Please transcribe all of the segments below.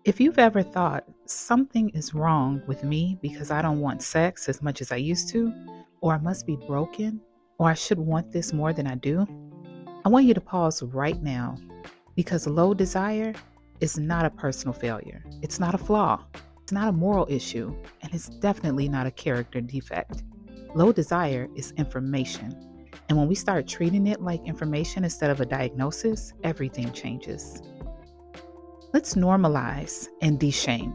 If you've ever thought something is wrong with me because I don't want sex as much as I used to, or I must be broken, or I should want this more than I do, I want you to pause right now because low desire is not a personal failure. It's not a flaw. It's not a moral issue, and it's definitely not a character defect. Low desire is information. And when we start treating it like information instead of a diagnosis, everything changes. Let's normalize and de-shame.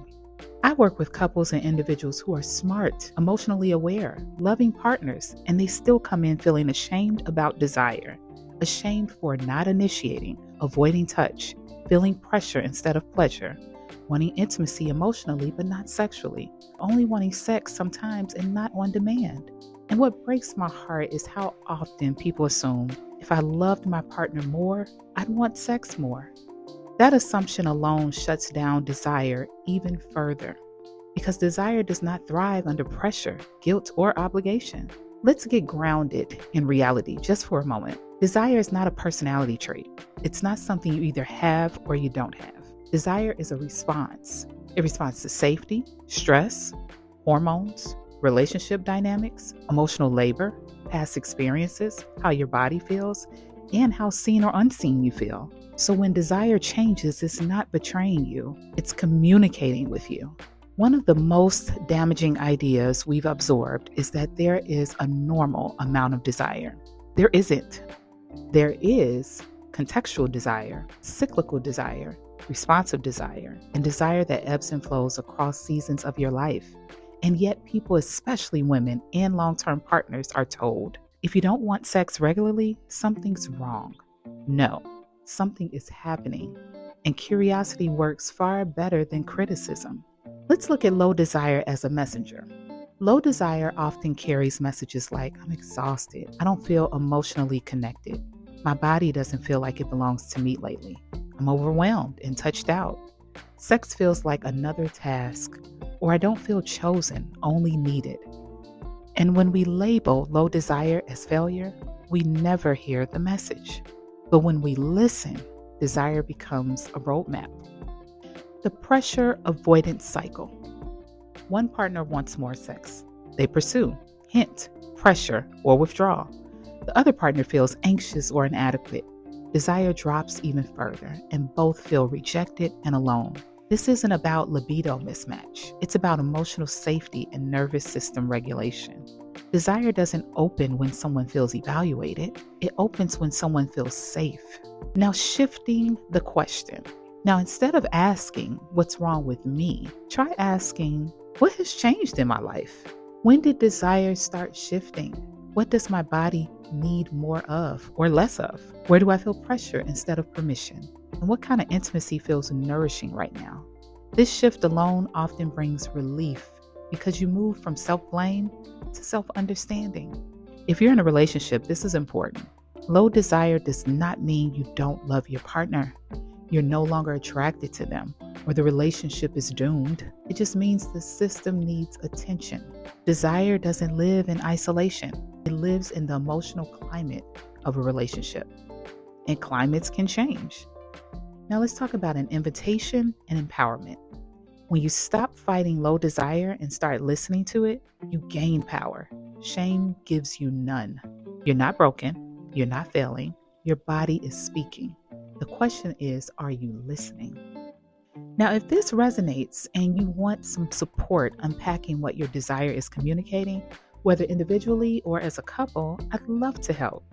I work with couples and individuals who are smart, emotionally aware, loving partners, and they still come in feeling ashamed about desire, ashamed for not initiating, avoiding touch, feeling pressure instead of pleasure, wanting intimacy emotionally but not sexually, only wanting sex sometimes and not on demand. And what breaks my heart is how often people assume if I loved my partner more, I'd want sex more. That assumption alone shuts down desire even further because desire does not thrive under pressure, guilt, or obligation. Let's get grounded in reality just for a moment. Desire is not a personality trait. It's not something you either have or you don't have. Desire is a response. It responds to safety, stress, hormones, relationship dynamics, emotional labor, past experiences, how your body feels, and how seen or unseen you feel. So when desire changes, it's not betraying you, it's communicating with you. One of the most damaging ideas we've absorbed is that there is a normal amount of desire. There isn't. There is contextual desire, cyclical desire, responsive desire, and desire that ebbs and flows across seasons of your life. And yet people, especially women and long-term partners, are told, if you don't want sex regularly, something's wrong. No. Something is happening, and curiosity works far better than criticism. Let's look at low desire as a messenger. Low desire often carries messages like, I'm exhausted. I don't feel emotionally connected. My body doesn't feel like it belongs to me lately. I'm overwhelmed and touched out. Sex feels like another task, or I don't feel chosen, only needed. And when we label low desire as failure, we never hear the message. But when we listen, desire becomes a roadmap. The pressure avoidance cycle. One partner wants more sex. They pursue, hint, pressure, or withdraw. The other partner feels anxious or inadequate. Desire drops even further, and both feel rejected and alone. This isn't about libido mismatch. It's about emotional safety and nervous system regulation. Desire doesn't open when someone feels evaluated. It opens when someone feels safe. Now, shifting the question. Now, instead of asking, what's wrong with me? Try asking, what has changed in my life? When did desire start shifting? What does my body need more of or less of? Where do I feel pressure instead of permission? And what kind of intimacy feels nourishing right now? This shift alone often brings relief because you move from self-blame to self-understanding. If you're in a relationship, this is important. Low desire does not mean you don't love your partner. You're no longer attracted to them, or the relationship is doomed. It just means the system needs attention. Desire doesn't live in isolation. It lives in the emotional climate of a relationship. And climates can change. Now let's talk about an invitation and empowerment. When you stop fighting low desire and start listening to it, you gain power. Shame gives you none. You're not broken. You're not failing. Your body is speaking. The question is, are you listening? Now, if this resonates and you want some support unpacking what your desire is communicating, whether individually or as a couple, I'd love to help.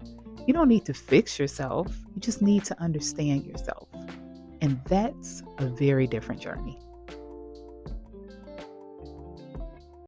You don't need to fix yourself. You just need to understand yourself. And that's a very different journey.